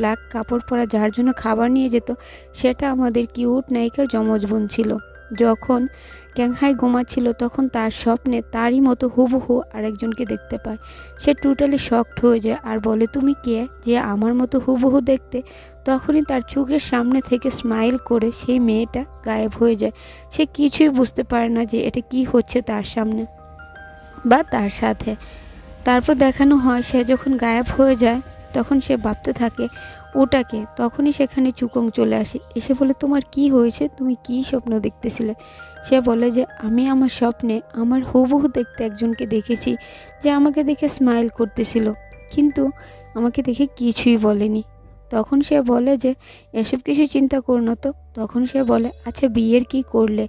Black কাপড় পরা যার জন্য খাবার নিয়ে যেত সেটা আমাদের কিউট নায়িকার যমজ বোন ছিল। যখন ক্যাংহাই ঘুমাচ্ছিল তখন তার স্বপ্নে তারই মতো হুবহু আরেকজনকে দেখতে পায়। সে টোটালি শকড হয়ে যায় আর বলে, তুমি কে যে আমার মতো হুবহু দেখতে? তখনই তার চোখের সামনে থেকে স্মাইল করে সেই মেয়েটা গায়েব হয়ে যায়। সে কিছুই বুঝতে পারে না যে এটা কি হচ্ছে তার সামনে বা তার সাথে। তারপর দেখানো হয় সে যখন গায়েব হয়ে যায় তখন সে ভাবতে থাকে ওটাকে। তখনই সেখানে চুকং চলে আসে, এসে বলে, তোমার কি হয়েছে? তুমি কি স্বপ্ন দেখতেছিলে? সে বলে যে আমি আমার স্বপ্নে আমার হুবহু দেখতে একজনকে দেখেছি যে আমাকে দেখে স্মাইল করতেছিল, কিন্তু আমাকে দেখে কিছুই বলেনি। তখন সে বলে যে এসব কিছু চিন্তা করো না তো। তখন সে বলে, আচ্ছা বিয়ের কি করলে?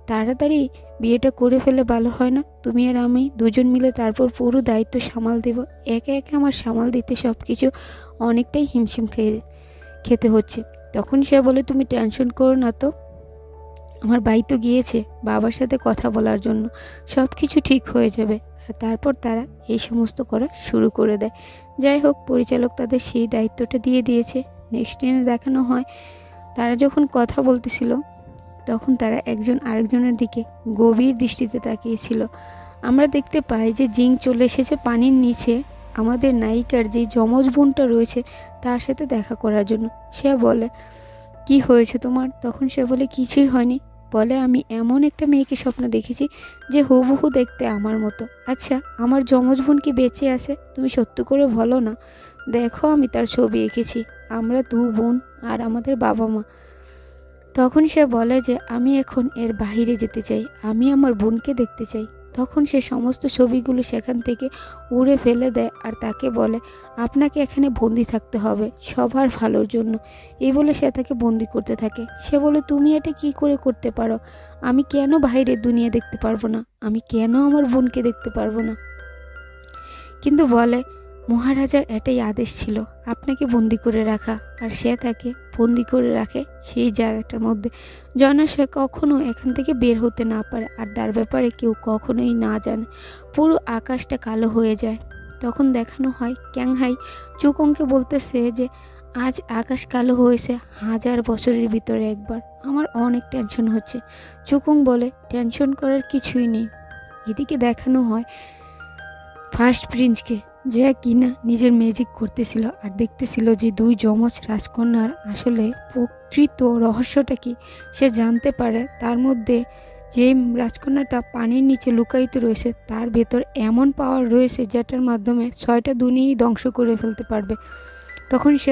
তাড়াতাড়ি বিয়েটা করে ফেলে ভালো হয় না? তুমি আর আমি দুজন মিলে তারপর পুরো দায়িত্ব সামাল দেব। একে একে আমার সামাল দিতে সব কিছু অনেকটাই হিমশিম খেতে হচ্ছে। তখন সে বলে, তুমি টেনশন করো না তো, আমার ভাই তো গিয়েছে বাবার সাথে কথা বলার জন্য, সব কিছু ঠিক হয়ে যাবে। আর তারপর তারা এই সমস্ত করা শুরু করে দেয়। যাই হোক, পরিচালক তাদের সেই দায়িত্বটা দিয়ে দিয়েছে। নেক্সট দিনে দেখানো হয় তারা যখন কথা বলতেছিল তখন তারা একজন আরেকজনের দিকে গভীর দৃষ্টিতে তাকিয়েছিল। আমরা দেখতে পাই যে জিং চলে এসেছে পানির নিচে আমাদের নায়িকার যে যমজ বোনটা রয়েছে তার সাথে দেখা করার জন্য। সে বলে, কি হয়েছে তোমার? তখন সে বলে, কিছুই হয়নি। বলে, আমি এমন একটা মেয়েকে স্বপ্ন দেখেছি যে হুবহু দেখতে আমার মতো। আচ্ছা, আমার যমজ বোন কি বেঁচে আছে? তুমি সত্য করে বলো না। দেখো, আমি তার ছবি এঁকেছি, আমরা দু বোন আর আমাদের বাবা মা। তখন সে বলে যে আমি এখন এর বাইরে যেতে চাই, আমি আমার বোনকে দেখতে চাই। তখন সে সমস্ত ছবিগুলো সেখান থেকে উড়ে ফেলে দেয় আর তাকে বলে, আপনাকে এখানে বন্দি থাকতে হবে সবার ভালোর জন্য। এই বলে সে তাকে বন্দি করতে থাকে। সে বলে, তুমি এটা কি করে করতে পারো? আমি কেন বাইরের দুনিয়া দেখতে পারবো না? আমি কেন আমার বোনকে দেখতে পারবো না? কিন্তু বলে, মহারাজার এটাই আদেশ ছিল আপনাকে বন্দি করে রাখা। আর সে তাকে বন্দি করে রাখে সেই জায়গাটার মধ্যে, যেন সে কখনো এখান থেকে বের হতে না পারে আর তার ব্যাপারে কেউ কখনোই না জানে। পুরো আকাশটা কালো হয়ে যায়। তখন দেখানো হয় ক্যাংহাই চুকংকে বলতেছে যে আজ আকাশ কালো হয়েছে 1000 বছরের ভিতরে একবার, আমার অনেক টেনশন হচ্ছে। চুকং বলে, টেনশন করার কিছুই নেই। এদিকে দেখানো হয় ফার্স্ট প্রিন্সকে, যে কিনা নিজের ম্যাজিক করতেছিল আর দেখতেছিল যে দুই যমজ রাজকন্যার আসলে প্রকৃত রহস্যটা কি সে জানতে পারে। তার মধ্যে যে রাজকন্যাটা পানির নিচে লুকায়িত রয়েছে তার ভেতর এমন পাওয়ার রয়েছে যেটার মাধ্যমে 6টা দুনিয়াই ধ্বংস করে ফেলতে পারবে। তখন সে